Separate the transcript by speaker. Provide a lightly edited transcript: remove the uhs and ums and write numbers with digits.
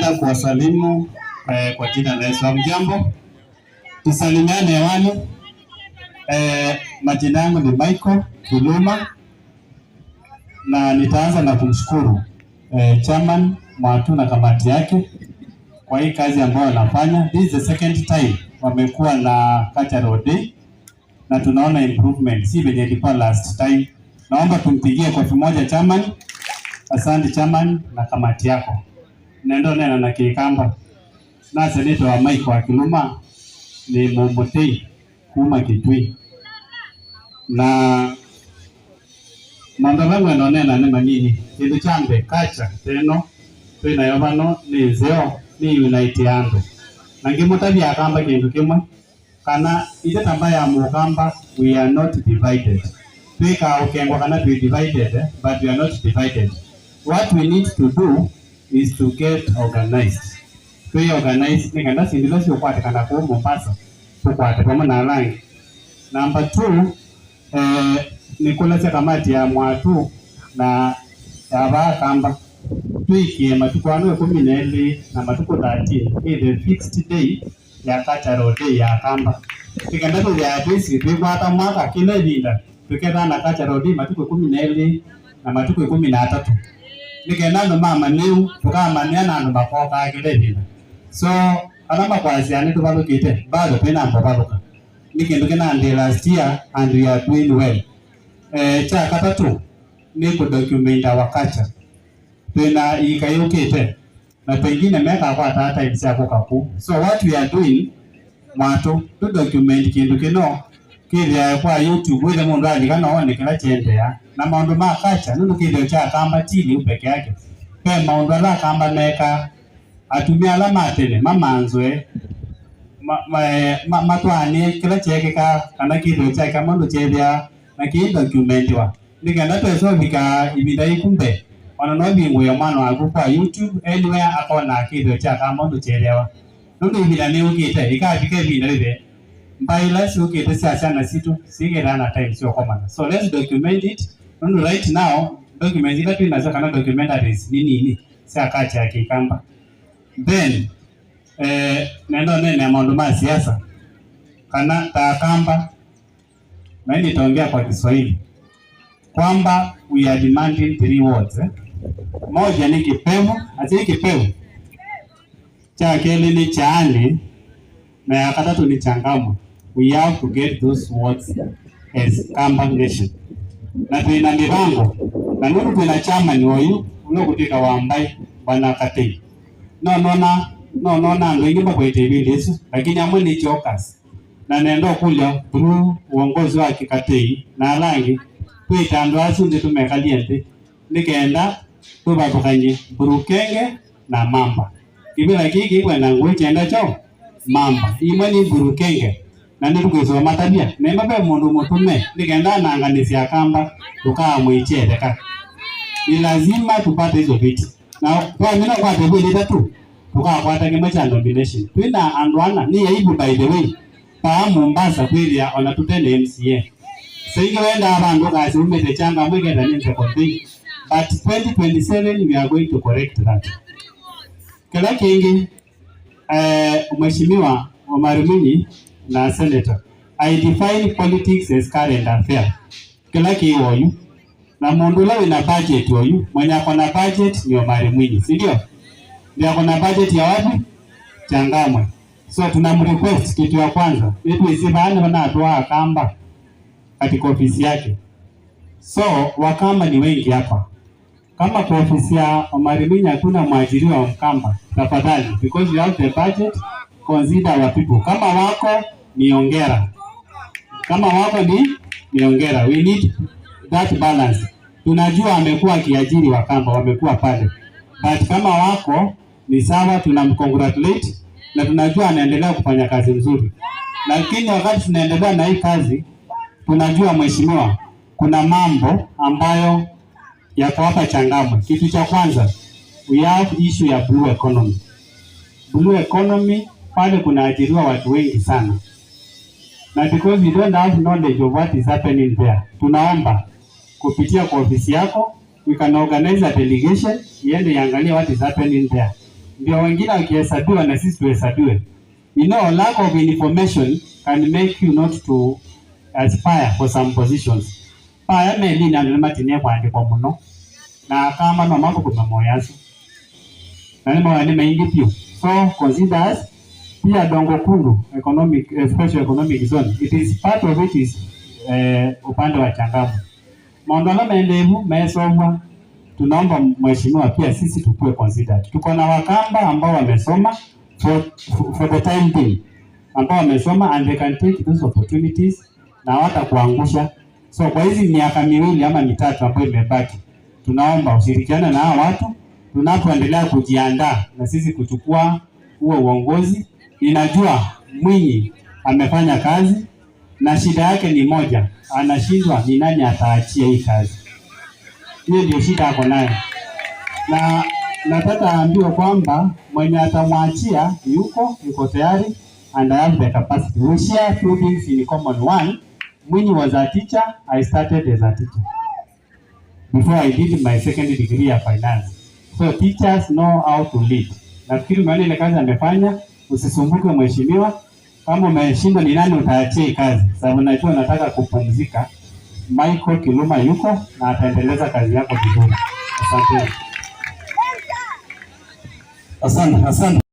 Speaker 1: Ningependa kuwasalimu kwa jina la Yesu. Mjambo, tusalimiane hewani. Majina yangu ni Michael Kiluma na nitaanza na kumshukuru chairman Mwatu na kamati yake kwa hii kazi ambayo wanafanya. This is the second time wamekuwa na cultural day na tunaona improvement, si venye ilikuwa last time. Naomba tumpigie kofi moja chairman. Asante chairman na kamati yako. Nendo nena na Kikamba na seneta wa Michael Kiluma ni Mumutei kuma Kitui na mandala weno nena ne manini kindu chambe kacha teno twina yobano ni zeo ni unite ando na ngimutabi akamba kindu kimwe kana ite tambaya ya mukamba. We are not divided, twika ukengwa kana we divided but we are not divided. What we need to do is to get organized. We organize nikanda sindilo sio kwate kana ko Mombasa tukwate kama na rangi. Number 2, Nikola kamati ya Mwatu na yaba kamba tuikie matukwano 12 na matuko 13 ile fixed day ya cultural day ya kamba. Tikenda tu ya twisi twibata mwaka kile linda tukenda na cultural day matuko 12 na matuko 13. Nikenda ndo mama niu tukama niana ndo makoka kile linda. So alama kwa asiani tubalukite bado pena mbabaluka. Nikendo kena ande last year and we are doing well. Cha katatu ni kudocument our culture. Tuna ikayukite na pengine meka kwa hata ibisi yako kaku. So what we are doing Mwatu to document kindu kino kile kwa YouTube ile mundu alikana one kila chende ya na maundu ma culture nundu kile cha kamba chini upeke yake. Pe maundu la kamba meka atumia alama tele mamanzwe matwani kila cheke ka kana kile cha kama ndo chebya na ki documentiwa nikenda tweso bika ibida ikumbe ona no bingu ya mwana wako kwa YouTube anywhere akona kido cha kama ndo chelewa ndo ibida ne ukite ikafike ibida ile mbaila si ukite sasa na situ sigera na time sio kama. So let's document it. Ndo right now document ile tu inaweza kana documentaries nini sasa kati ya Kikamba. Then nendo nene mambo ma siasa kana takamba na nitaongea kwa Kiswahili kwamba we are demanding 3 words. Moja ni kipemo, ati kipemo cha kile ni chaani na ya katatu ni changamu. We have to get those words as Kamba nation. Na tuna mipango na nuru tuna chama ni huyu unokutika wambai bana katei no ndo ingiba kwa itebilesu lakini amwe ni chokers na nendo kulya through uongozi wa kikatei na rangi kwitandwa asunde tumekaliente nikenda tubabukanye Burukenge na Mamba kibila kiki kwenda ngwechenda cho Mamba imwe ni Burukenge na nitukuzo matabia nemba be mundu mutume nikenda naanganisia Kamba tukamwichele ka ni lazima tupate hizo vitu na kwa mimi kwa tebu ile tatu tukakwata kimacha nomination twina andwana ni aibu by the way pa Mombasa kweli ona tutende MCA sasa wenda abantu kazi umete changa mwegenda ninze kondi but 2027 we are going to correct that. Kila kingi mheshimiwa Omar Mwinyi na senator I define politics as current affair. Kila kiwoyu na mundu leo ina budget woyu mwenye akona budget ni Omar Mwinyi si ndio? Ndio akona budget ya wapi? Changamwe. So tunamrequest kitu ya kwanza yetu isibane bana atoa Kamba katika ofisi yake. So Wakamba ni wengi hapa. Kama kwa ofisi ya Omar Mwinyi hakuna mwajiriwa wa Mkamba, tafadhali because you have the budget, consider our people. Kama wako ni ongera. Kama wako ni ongera. We need that balance. Tunajua amekuwa kiajiri Wakamba wamekuwa pale. But kama wako ni sawa, tunamcongratulate na tunajua anaendelea kufanya kazi nzuri. Lakini wakati tunaendelea na hii kazi tunajua mheshimiwa kuna mambo ambayo yako hapa Changamwe. Kitu cha kwanza we have issue ya blue economy. Blue economy pale kuna ajiriwa watu wengi sana. Na because we don't have knowledge of what is happening there. Tunaomba kupitia kwa ofisi yako we can organize a delegation iende iangalie what is happening there. ndio wengine wakihesabiwa na sisi tuhesabiwe. You know, lack of information can make you not to aspire for some positions. Paya meli na nilimatine kwa muno na kama no mambo kwa moyasu na nimo wani maingi pio. So consider us pia Dongo Kundu economic special economic zone, it is part of it is upande wa Changamwe. Mondolo maendevu mesomwa, tunaomba mheshimiwa pia sisi tukue considered. Tuko na Wakamba ambao wamesoma for the time being, ambao wamesoma and they can take those opportunities na watakuangusha. So kwa hizi miaka miwili ama mitatu ambayo imebaki, tunaomba ushirikiane na hao watu tunapoendelea kujiandaa na sisi kuchukua huo uongozi. Ninajua Mwinyi amefanya kazi na shida yake ni moja, anashindwa ni nani ataachia hii kazi. Hiyo ndio shida yako nayo. Na nataka ambiwe kwamba mwenye atamwachia yuko tayari and I have the capacity. We share two things in common. One, Mwinyi was a teacher, I started as a teacher before I did my second degree of finance. So teachers know how to lead. Nafikiri maana ile kazi amefanya, usisumbuke mheshimiwa. Kama umeshindwa ni nani utaachia kazi? Sababu najua nataka kupumzika. Michael Kiluma yuko na ataendeleza kazi yako vizuri. Asante. Asante.